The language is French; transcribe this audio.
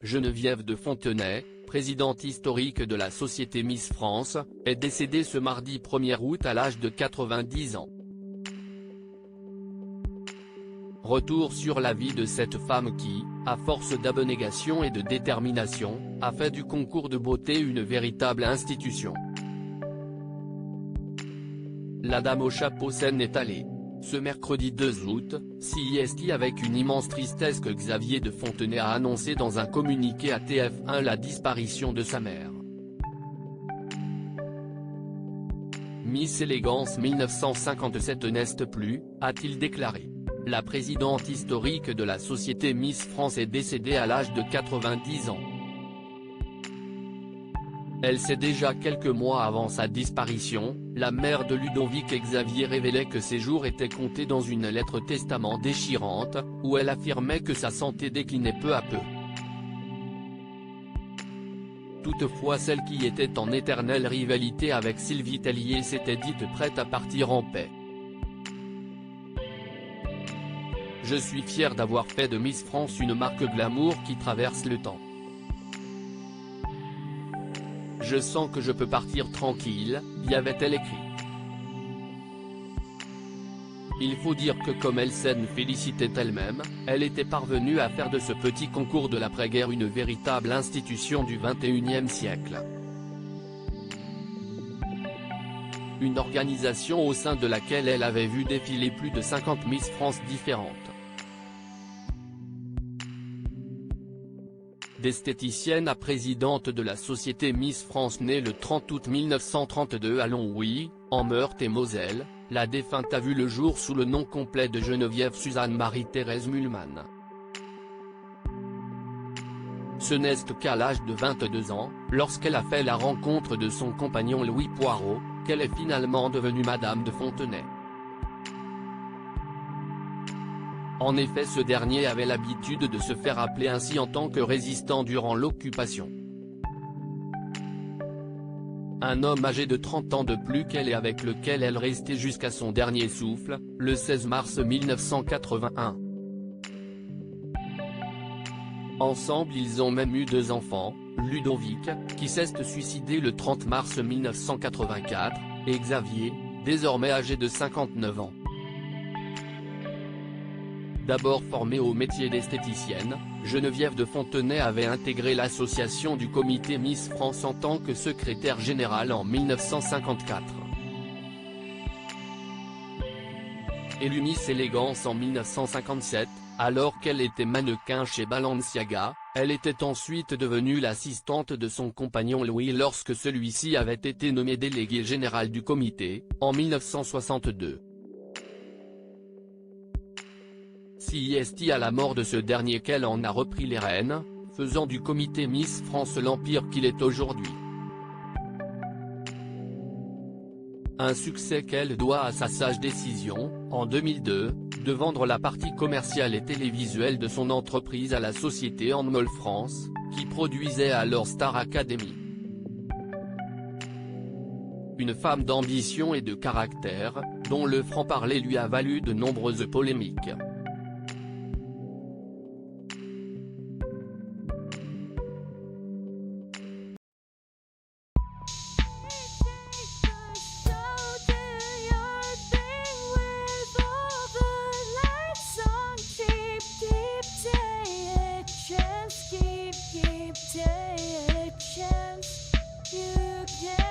Geneviève de Fontenay, présidente historique de la société Miss France, est décédée ce mardi 1er août à l'âge de 90 ans. Retour sur la vie de cette femme qui, à force d'abnégation et de détermination, a fait du concours de beauté une véritable institution. La dame au chapeau s'en est allée. Ce mercredi 2 août, CIST avec une immense tristesse que Xavier de Fontenay a annoncé dans un communiqué à TF1 la disparition de sa mère. Miss Élégance 1957 n'est plus, a-t-il déclaré. La présidente historique de la société Miss France est décédée à l'âge de 90 ans. Elle sait déjà quelques mois avant sa disparition, la mère de Ludovic Xavier révélait que ses jours étaient comptés dans une lettre testament déchirante, où elle affirmait que sa santé déclinait peu à peu. Toutefois celle qui était en éternelle rivalité avec Sylvie Tellier s'était dite prête à partir en paix. Je suis fière d'avoir fait de Miss France une marque glamour qui traverse le temps. Je sens que je peux partir tranquille, y avait-elle écrit. Il faut dire que comme elle s'en félicitait elle-même, elle était parvenue à faire de ce petit concours de l'après-guerre une véritable institution du XXIe siècle. Une organisation au sein de laquelle elle avait vu défiler plus de 50 Miss France différentes. D'esthéticienne à présidente de la société Miss France née le 30 août 1932 à Longwy, en Meurthe-et-Moselle, la défunte a vu le jour sous le nom complet de Geneviève Suzanne Marie-Thérèse Mühlmann. Ce n'est qu'à l'âge de 22 ans, lorsqu'elle a fait la rencontre de son compagnon Louis Poirot, qu'elle est finalement devenue Madame de Fontenay. En effet, ce dernier avait l'habitude de se faire appeler ainsi en tant que résistant durant l'occupation. Un homme âgé de 30 ans de plus qu'elle et avec lequel elle restait jusqu'à son dernier souffle, le 16 mars 1981. Ensemble ils ont même eu 2 enfants, Ludovic, qui s'est suicidé le 30 mars 1984, et Xavier, désormais âgé de 59 ans. D'abord formée au métier d'esthéticienne, Geneviève de Fontenay avait intégré l'association du comité Miss France en tant que secrétaire générale en 1954. Élue Miss Élégance en 1957, alors qu'elle était mannequin chez Balenciaga, elle était ensuite devenue l'assistante de son compagnon Louis lorsque celui-ci avait été nommé délégué général du comité, en 1962. CIST à la mort de ce dernier qu'elle en a repris les rênes, faisant du comité Miss France l'empire qu'il est aujourd'hui. Un succès qu'elle doit à sa sage décision, en 2002, de vendre la partie commerciale et télévisuelle de son entreprise à la société Endemol France, qui produisait alors Star Academy. Une femme d'ambition et de caractère, dont le franc-parler lui a valu de nombreuses polémiques. Take a chance, you can